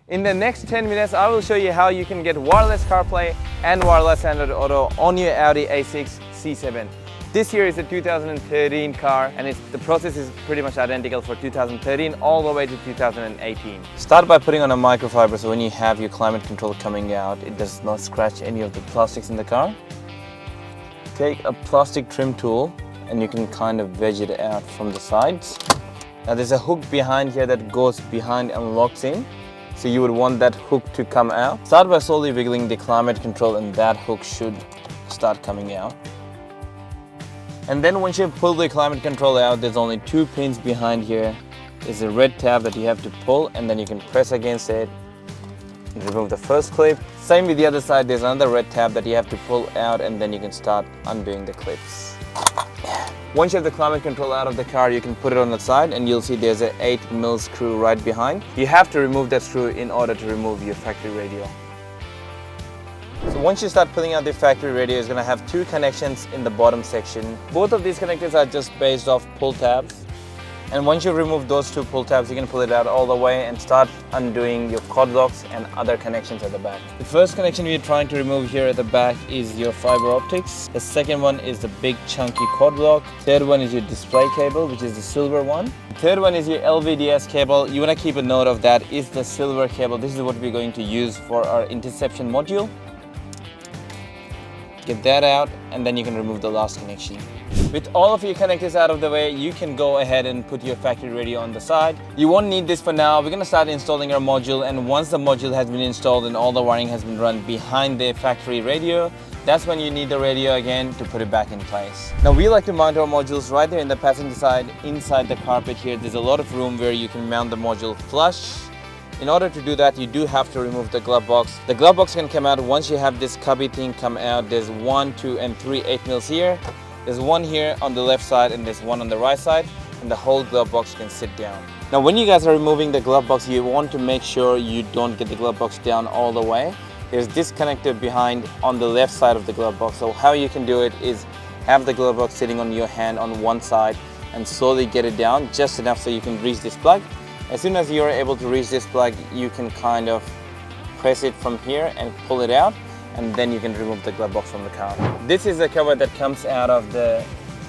In the next 10 minutes, I will show you how you can get wireless CarPlay and wireless Android Auto on your Audi A6 C7. This here is a 2013 car, and the process is pretty much identical for 2013 all the way to 2018. Start by putting on a microfiber so when you have your climate control coming out, it does not scratch any of the plastics in the car. Take a plastic trim tool and you can kind of wedge it out from the sides. Now there's a hook behind here that goes behind and locks in. So you would want that hook to come out. Start by slowly wiggling the climate control and that hook should start coming out. And then once you pull the climate control out, there's only 2 pins behind here. There's a red tab that you have to pull and then you can press against it and remove the first clip. Same with the other side, there's another red tab that you have to pull out and then you can start undoing the clips. Once you have the climate control out of the car, you can put it on the side and you'll see there's an 8mm screw right behind. You have to remove that screw in order to remove your factory radio. So once you start pulling out the factory radio, it's going to have 2 connections in the bottom section. Both of these connectors are just based off pull tabs. And once you remove those 2 pull tabs, you can pull it out all the way and start undoing your cord locks and other connections at the back. The first connection we're trying to remove here at the back is your fiber optics. The second one is the big chunky cord lock. Third one is your display cable, which is the silver one. The third one is your LVDS cable. You want to keep a note of that. Is the silver cable. This is what we're going to use for our interception module. Get that out and then you can remove the last connection. With all of your connectors out of the way, you can go ahead and put your factory radio on the side. You won't need this for now. We're going to start installing our module, and once the module has been installed and all the wiring has been run behind the factory radio, that's when you need the radio again to put it back in place. Now we like to mount our modules right there in the passenger side inside the carpet here. There's a lot of room where you can mount the module flush. In order to do that, you do have to remove the glove box. The glove box can come out once you have this cubby thing come out. There's 1, 2, and 3 8mm here. There's one here on the left side and there's one on the right side, and the whole glove box can sit down. Now when you guys are removing the glove box, you want to make sure you don't get the glove box down all the way. There's this connector behind on the left side of the glove box. So how you can do it is have the glove box sitting on your hand on one side and slowly get it down just enough so you can reach this plug. As soon as you're able to reach this plug, you can kind of press it from here and pull it out, and then you can remove the glove box from the car. This is the cover that comes out of the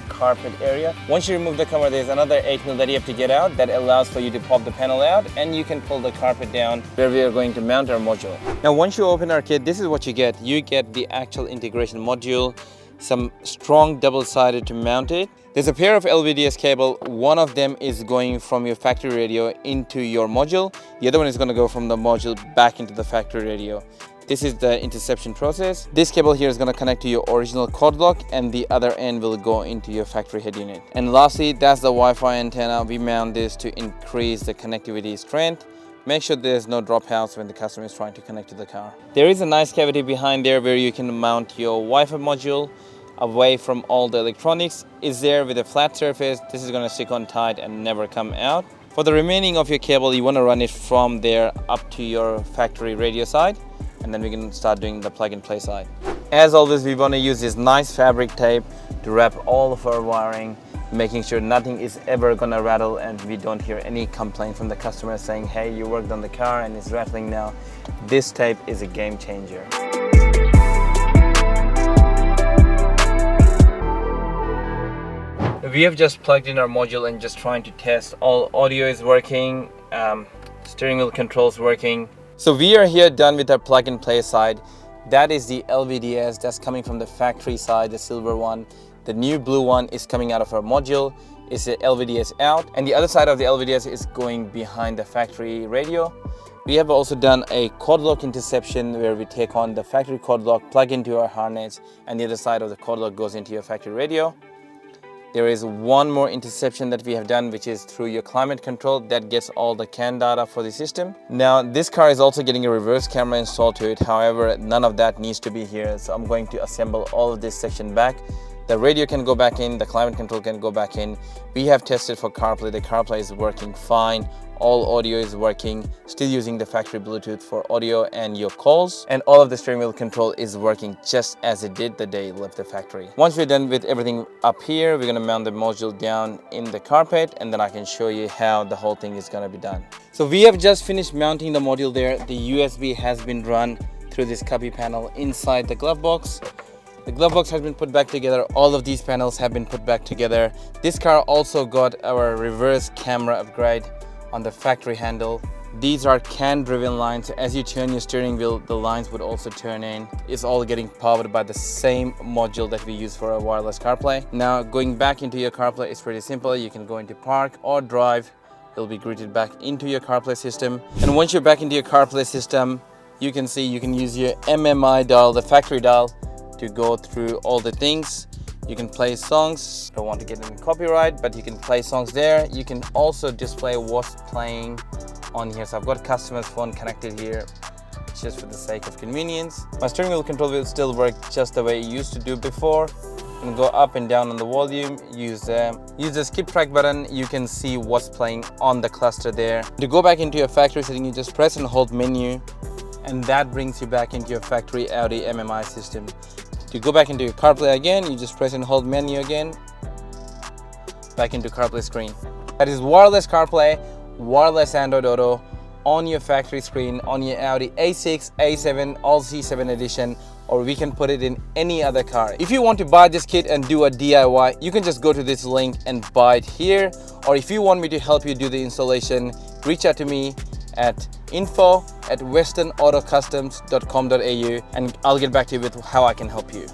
carpet area. Once you remove the cover, there's another 8mm that you have to get out that allows for you to pop the panel out, and you can pull the carpet down where we are going to mount our module. Now once you open our kit, this is what you get. You get the actual integration module, some strong double-sided to mount it. There's a pair of LVDS cable. One of them is going from your factory radio into your module. The other one is going to go from the module back into the factory radio. This is the interception process. This cable here is going to connect to your original cord lock, and the other end will go into your factory head unit. And lastly, that's the Wi-Fi antenna. We mount this to increase the connectivity strength. Make sure there's no dropouts when the customer is trying to connect to the car. There is a nice cavity behind there where you can mount your Wi-Fi module away from all the electronics. Is there with a flat surface. This is going to stick on tight and never come out. For the remaining of your cable, you want to run it from there up to your factory radio side, and then we can start doing the plug and play side. As always, we want to use this nice fabric tape to wrap all of our wiring, making sure nothing is ever going to rattle and we don't hear any complaint from the customer saying, hey, you worked on the car and it's rattling now. This tape is a game changer. We have just plugged in our module and just trying to test all audio is working, steering wheel controls working. So we are here done with our plug and play side. That is the LVDS that's coming from the factory side, the silver one. The new blue one is coming out of our module. It's the LVDS out, and the other side of the LVDS is going behind the factory radio. We have also done a cord lock interception where we take on the factory cord lock, plug into our harness, and the other side of the cord lock goes into your factory radio. There is one more interception that we have done, which is through your climate control that gets all the CAN data for the system. Now this car is also getting a reverse camera installed to it. However, none of that needs to be here. So I'm going to assemble all of this section back The radio can go back in, the climate control can go back in. We have tested for CarPlay. The CarPlay is working fine. All audio is working, still using the factory Bluetooth for audio and your calls. And all of the steering wheel control is working just as it did the day it left the factory. Once we're done with everything up here, we're gonna mount the module down in the carpet, and then I can show you how the whole thing is gonna be done. So we have just finished mounting the module there. The USB has been run through this cubby panel inside the glove box. The glove box has been put back together. All of these panels have been put back together. This car also got our reverse camera upgrade on the factory handle. These are CAN driven lines. As you turn your steering wheel, the lines would also turn in. It's all getting powered by the same module that we use for our wireless CarPlay. Now going back into your CarPlay is pretty simple. You can go into park or drive. It'll be greeted back into your CarPlay system. And once you're back into your CarPlay system, you can see you can use your MMI dial, the factory dial, to go through all the things. You can play songs. Don't want to get any copyright, but you can play songs there. You can also display what's playing on here. So I've got customer's phone connected here just for the sake of convenience. My steering wheel control will still work just the way it used to do before. You can go up and down on the volume, use the skip track button. You can see what's playing on the cluster there. To go back into your factory setting, you just press and hold menu, and that brings you back into your factory Audi MMI system. To go back into your CarPlay again, you just press and hold menu again, back into CarPlay screen. That is wireless CarPlay, wireless Android Auto on your factory screen on your Audi A6, A7, or C7 edition, or we can put it in any other car. If you want to buy this kit and do a DIY, you can just go to this link and buy it here. Or if you want me to help you do the installation, reach out to me at info@westernautocustoms.com.au and I'll get back to you with how I can help you.